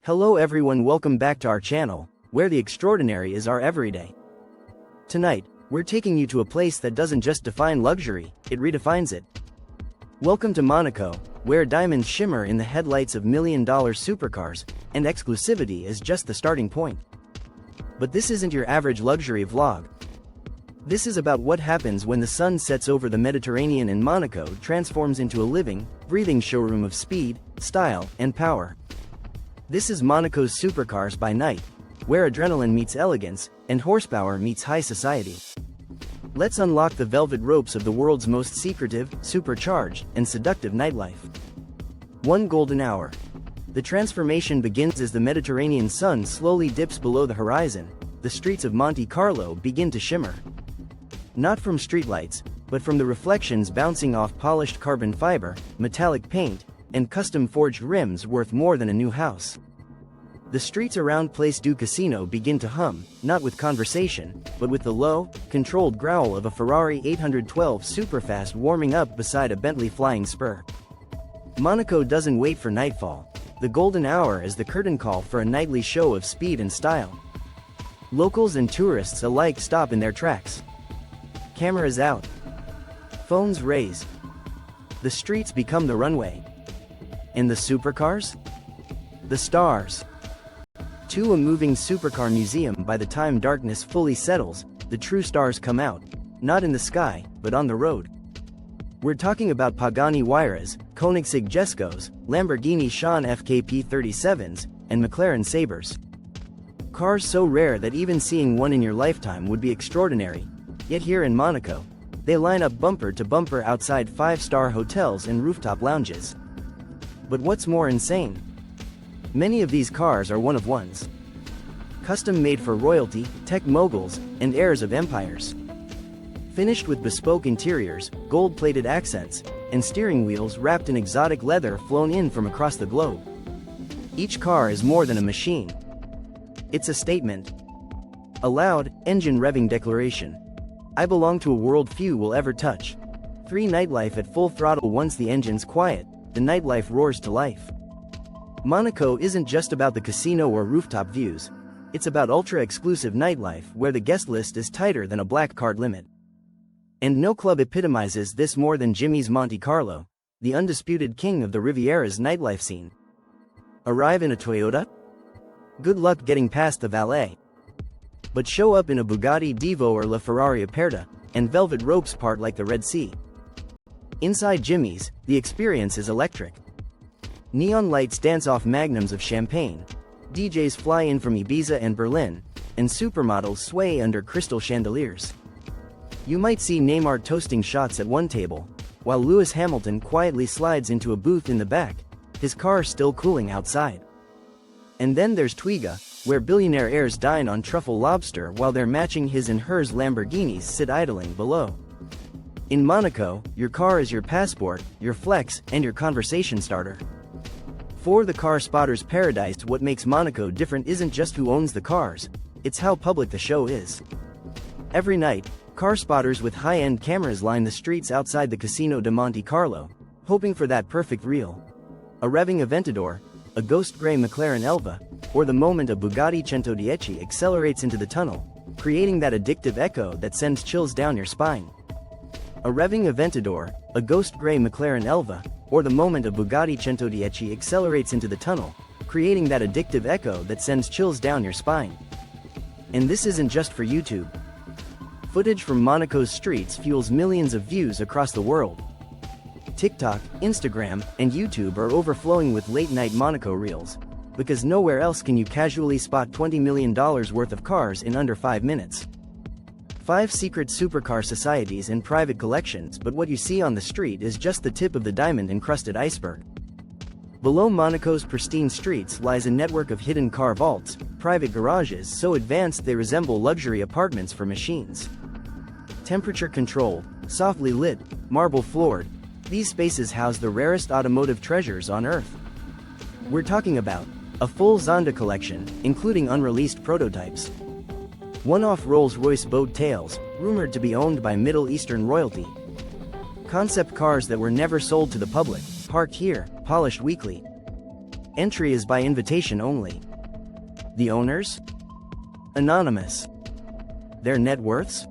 Hello everyone, welcome back to our channel, where the extraordinary is our everyday. Tonight, we're taking you to a place that doesn't just define luxury, it redefines it. Welcome to Monaco, where diamonds shimmer in the headlights of million-dollar supercars, and exclusivity is just the starting point. But this isn't your average luxury vlog. This is about what happens when the sun sets over the Mediterranean and Monaco transforms into a living, breathing showroom of speed, style, and power. This is Monaco's Supercars by night, where adrenaline meets elegance, and horsepower meets high society. Let's unlock the velvet ropes of the world's most secretive, supercharged, and seductive nightlife. One golden hour. The transformation begins as the Mediterranean sun slowly dips below the horizon. The streets of Monte Carlo begin to shimmer. Not from streetlights, but from the reflections bouncing off polished carbon fiber, metallic paint, and custom-forged rims worth more than a new house. The streets around Place du Casino begin to hum, not with conversation, but with the low, controlled growl of a Ferrari 812 superfast warming up beside a Bentley Flying Spur. Monaco doesn't wait for nightfall. The golden hour is the curtain call for a nightly show of speed and style. Locals and tourists alike stop in their tracks. Cameras out. Phones raised. The streets become the runway. And the supercars? The stars. To a moving supercar museum. By the time darkness fully settles, the true stars come out, not in the sky, but on the road. We're talking about Pagani Huayras, Koenigsegg Jescos, Lamborghini Sián FKP 37s, and McLaren Sabres. Cars so rare that even seeing one in your lifetime would be extraordinary, yet here in Monaco, they line up bumper to bumper outside five-star hotels and rooftop lounges. But what's more insane? Many of these cars are one-of-ones. Custom-made for royalty, tech moguls, and heirs of empires. Finished with bespoke interiors, gold-plated accents, and steering wheels wrapped in exotic leather flown in from across the globe. Each car is more than a machine. It's a statement. A loud, engine-revving declaration. I belong to a world few will ever touch. 3 Nightlife at full throttle. Once the engine's quiet, the nightlife roars to life. Monaco isn't just about the casino or rooftop views. It's about ultra-exclusive nightlife where the guest list is tighter than a black card limit. And no club epitomizes this more than Jimmy's Monte Carlo, the undisputed king of the Riviera's nightlife scene. Arrive in a Toyota? Good luck getting past the valet. But show up in a Bugatti Divo or La Ferrari Aperta, and velvet ropes part like the Red Sea. Inside Jimmy's, the experience is electric. Neon lights dance off magnums of champagne, DJs fly in from Ibiza and Berlin, and supermodels sway under crystal chandeliers. You might see Neymar toasting shots at one table, while Lewis Hamilton quietly slides into a booth in the back, his car still cooling outside. And then there's Twiga, where billionaire heirs dine on truffle lobster while their matching his and hers Lamborghinis sit idling below. In Monaco, your car is your passport, your flex, and your conversation starter. For the car spotter's paradise, what makes Monaco different isn't just who owns the cars, it's how public the show is. Every night, car spotters with high-end cameras line the streets outside the Casino de Monte-Carlo, hoping for that perfect reel. A revving Aventador, a ghost gray McLaren Elva, or the moment a Bugatti 110 accelerates into the tunnel, creating that addictive echo that sends chills down your spine. A revving Aventador, a ghost gray McLaren Elva, or the moment a Bugatti 110 accelerates into the tunnel, creating that addictive echo that sends chills down your spine. And this isn't just for YouTube. Footage from Monaco's streets fuels millions of views across the world. TikTok, Instagram, and YouTube are overflowing with late-night Monaco reels, because nowhere else can you casually spot $20 million worth of cars in under 5 minutes. 5 secret supercar societies and private collections, but what you see on the street is just the tip of the diamond-encrusted iceberg. Below Monaco's pristine streets lies a network of hidden car vaults, private garages so advanced they resemble luxury apartments for machines. Temperature-controlled, softly lit, marble-floored, these spaces house the rarest automotive treasures on Earth. We're talking about a full Zonda collection, including unreleased prototypes. One-off Rolls-Royce boat tails, rumored to be owned by Middle Eastern royalty. Concept cars that were never sold to the public, parked here, polished weekly. Entry is by invitation only. The owners? Anonymous. Their net worths?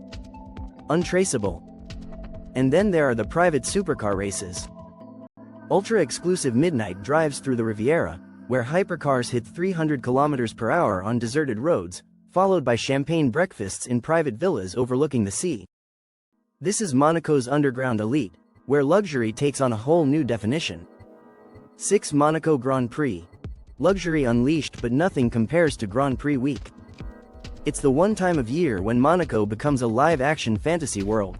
Untraceable. And then there are the private supercar races. Ultra-exclusive midnight drives through the Riviera, where hypercars hit 300 km per hour on deserted roads, followed by champagne breakfasts in private villas overlooking the sea. This is Monaco's underground elite, where luxury takes on a whole new definition. 6 Monaco Grand Prix. Luxury unleashed, but nothing compares to Grand Prix week. It's the one time of year when Monaco becomes a live-action fantasy world.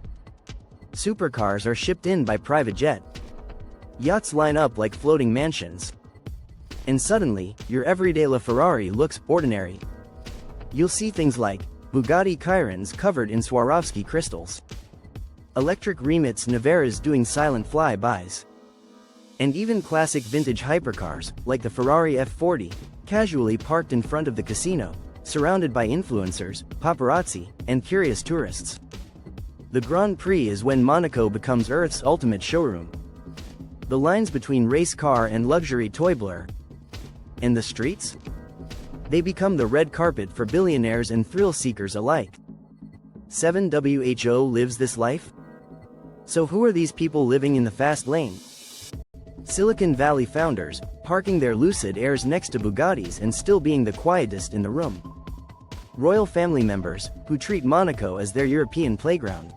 Supercars are shipped in by private jet. Yachts line up like floating mansions. And suddenly, your everyday LaFerrari looks ordinary. You'll see things like Bugatti Chirons covered in Swarovski crystals, electric Remits Naveras doing silent flybys, and even classic vintage hypercars, like the Ferrari F40, casually parked in front of the casino, surrounded by influencers, paparazzi, and curious tourists. The Grand Prix is when Monaco becomes Earth's ultimate showroom. The lines between race car and luxury toy blur. And the streets? They become the red carpet for billionaires and thrill-seekers alike. 7WHO lives this life? So who are these people living in the fast lane? Silicon Valley founders, parking their Lucid Airs next to Bugattis and still being the quietest in the room. Royal family members, who treat Monaco as their European playground.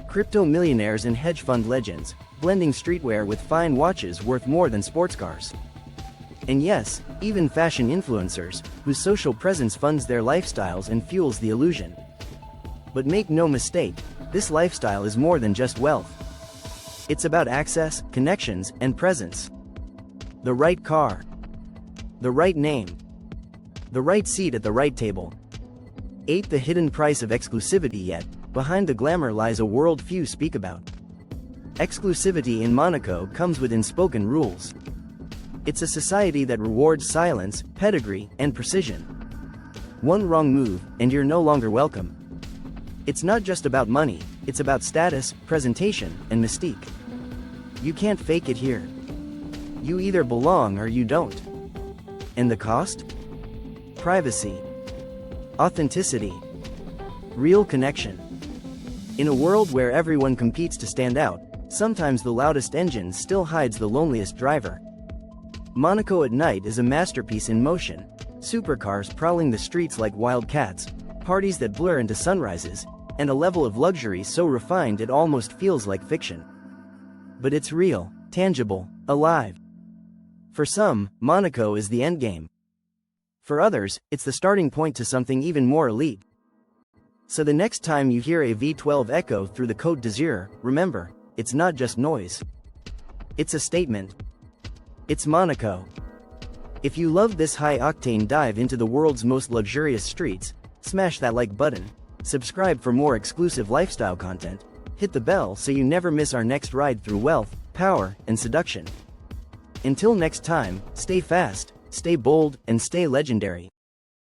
Crypto millionaires and hedge fund legends, blending streetwear with fine watches worth more than sports cars. And yes, even fashion influencers, whose social presence funds their lifestyles and fuels the illusion. But make no mistake, this lifestyle is more than just wealth. It's about access, connections, and presence. The right car. The right name. The right seat at the right table. 8. The hidden price of exclusivity. Yet, behind the glamour lies a world few speak about. Exclusivity in Monaco comes with unspoken rules. It's a society that rewards silence, pedigree, and precision. One wrong move, and you're no longer welcome. It's not just about money, it's about status, presentation, and mystique. You can't fake it here. You either belong or you don't. And the cost? Privacy. Authenticity. Real connection. In a world where everyone competes to stand out, sometimes the loudest engine still hides the loneliest driver. Monaco at night is a masterpiece in motion. Supercars prowling the streets like wild cats, parties that blur into sunrises, and a level of luxury so refined it almost feels like fiction. But it's real, tangible, alive. For some, Monaco is the endgame. For others, it's the starting point to something even more elite. So the next time you hear a V12 echo through the Côte d'Azur, remember, it's not just noise. It's a statement. It's Monaco. If you love this high-octane dive into the world's most luxurious streets, smash that like button, subscribe for more exclusive lifestyle content, hit the bell so you never miss our next ride through wealth, power, and seduction. Until next time, stay fast, stay bold, and stay legendary.